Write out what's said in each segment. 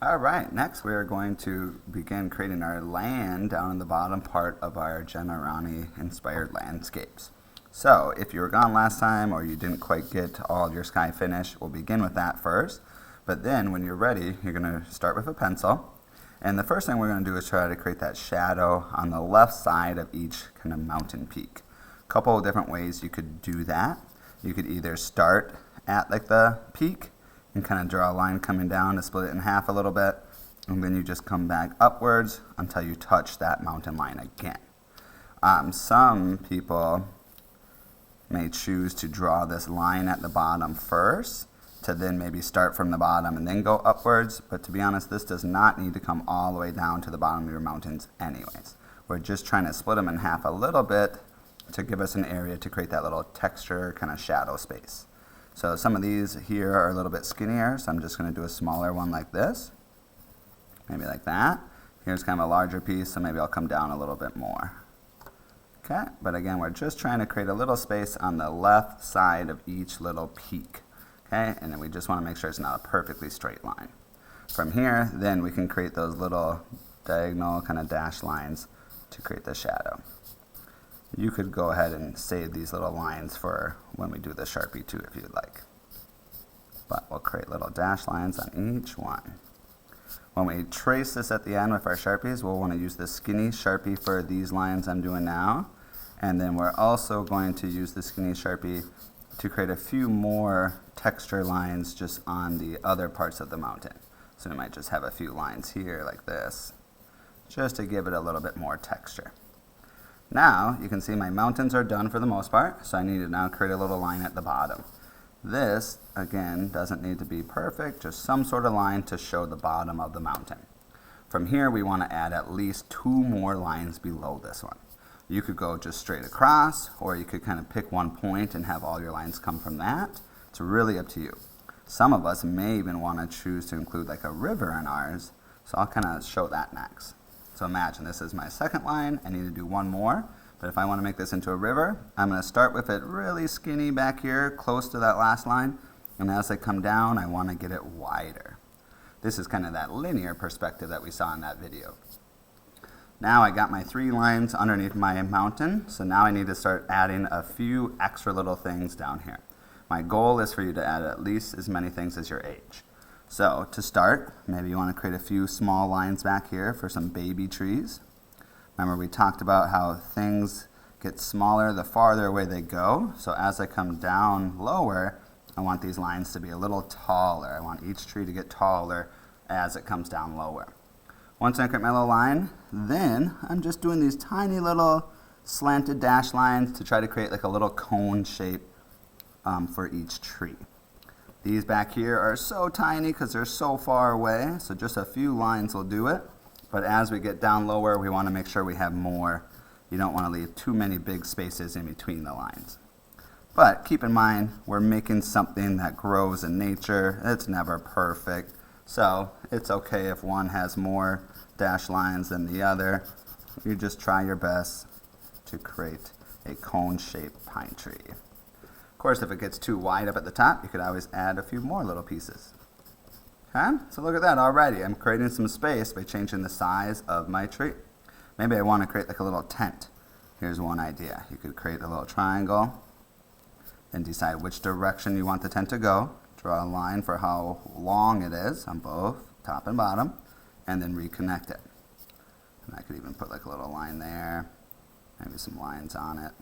All right, next we are going to begin creating our land down in the bottom part of our Aranyi inspired landscapes. So if you were gone last time or you didn't quite get all of your sky finished, we'll begin with that first. But then when you're ready, you're going to start with a pencil. And the first thing we're going to do is try to create that shadow on the left side of each kind of mountain peak. A couple of different ways you could do that. You could either start at like the peak and kind of draw a line coming down to split it in half a little bit, and then you just come back upwards until you touch that mountain line again. Some people may choose to draw this line at the bottom first to then maybe start from the bottom and then go upwards, but to be honest, this does not need to come all the way down to the bottom of your mountains anyways. We're just trying to split them in half a little bit to give us an area to create that little texture kind of shadow space. So some of these here are a little bit skinnier, so I'm just going to do a smaller one like this. Maybe like that. Here's kind of a larger piece, so maybe I'll come down a little bit more. Okay, but again, we're just trying to create a little space on the left side of each little peak. Okay, and then we just want to make sure it's not a perfectly straight line. From here, then we can create those little diagonal kind of dash lines to create the shadow. You could go ahead and save these little lines for when we do the Sharpie too if you'd like. But we'll create little dash lines on each one. When we trace this at the end with our Sharpies, we'll want to use the skinny Sharpie for these lines I'm doing now. And then we're also going to use the skinny Sharpie to create a few more texture lines just on the other parts of the mountain. So we might just have a few lines here like this, just to give it a little bit more texture. Now, you can see my mountains are done for the most part, so I need to now create a little line at the bottom. This, again, doesn't need to be perfect, just some sort of line to show the bottom of the mountain. From here, we want to add at least 2 more lines below this one. You could go just straight across, or you could kind of pick one point and have all your lines come from that. It's really up to you. Some of us may even want to choose to include like a river in ours, so I'll kind of show that next. So imagine this is my second line. I need to do one more, but if I want to make this into a river, I'm going to start with it really skinny back here, close to that last line, and as I come down, I want to get it wider. This is kind of that linear perspective that we saw in that video. Now I got my 3 lines underneath my mountain, so now I need to start adding a few extra little things down here. My goal is for you to add at least as many things as your age. So to start, maybe you want to create a few small lines back here for some baby trees. Remember we talked about how things get smaller the farther away they go. So as I come down lower, I want these lines to be a little taller. I want each tree to get taller as it comes down lower. Once I create my little line, then I'm just doing these tiny little slanted dash lines to try to create like a little cone shape for each tree. These back here are so tiny because they're so far away, so just a few lines will do it. But as we get down lower, we want to make sure we have more. You don't want to leave too many big spaces in between the lines. But keep in mind, we're making something that grows in nature. It's never perfect, so it's okay if one has more dash lines than the other. You just try your best to create a cone-shaped pine tree. Of course, if it gets too wide up at the top, you could always add a few more little pieces. Okay, so look at that already. I'm creating some space by changing the size of my tree. Maybe I want to create like a little tent. Here's one idea. You could create a little triangle, then decide which direction you want the tent to go. Draw a line for how long it is on both top and bottom, and then reconnect it. And I could even put like a little line there, maybe some lines on it.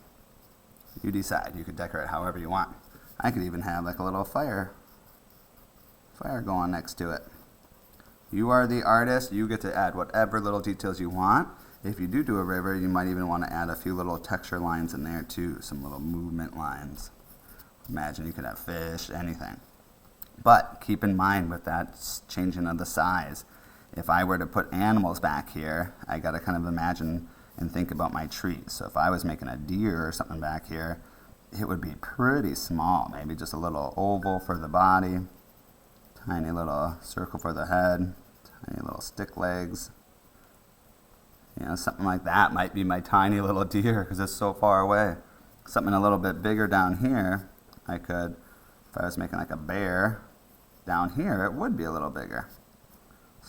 You decide. You could decorate however you want. I could even have like a little fire going next to it. You are the artist. You get to add whatever little details you want. If you do a river, you might even want to add a few little texture lines in there too, some little movement lines. Imagine you could have fish, anything. But keep in mind with that changing of the size, if I were to put animals back here, I got to kind of imagine and think about my trees. So if I was making a deer or something back here, it would be pretty small, maybe just a little oval for the body, tiny little circle for the head, tiny little stick legs. You know, something like that might be my tiny little deer because it's so far away. Something a little bit bigger down here, I could, if I was making like a bear, down here it would be a little bigger.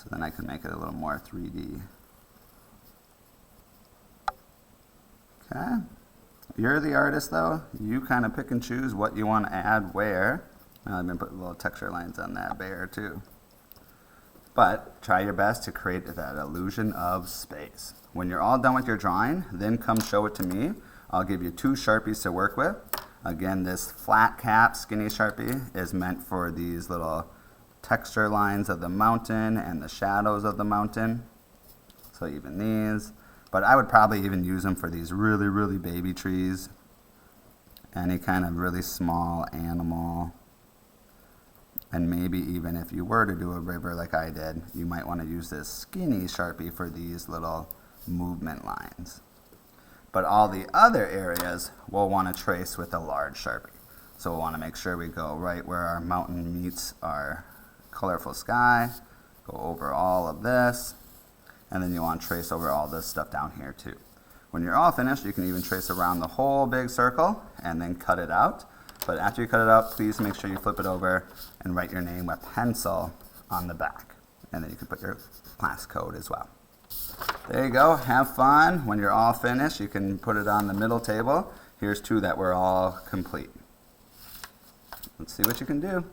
So then I can make it a little more 3D. Okay. You're the artist though. You kind of pick and choose what you want to add where. I've been putting little texture lines on that bear too. But try your best to create that illusion of space. When you're all done with your drawing, then come show it to me. I'll give you 2 Sharpies to work with. Again, this flat cap skinny Sharpie is meant for these little texture lines of the mountain and the shadows of the mountain. So even these. But I would probably even use them for these really, really baby trees. Any kind of really small animal. And maybe even if you were to do a river like I did, you might want to use this skinny Sharpie for these little movement lines. But all the other areas we'll want to trace with a large Sharpie. So we'll want to make sure we go right where our mountain meets our colorful sky, go over all of this, and then you want to trace over all this stuff down here too. When you're all finished, you can even trace around the whole big circle and then cut it out. But after you cut it out, please make sure you flip it over and write your name with pencil on the back. And then you can put your class code as well. There you go. Have fun. When you're all finished, you can put it on the middle table. Here's 2 that were all complete. Let's see what you can do.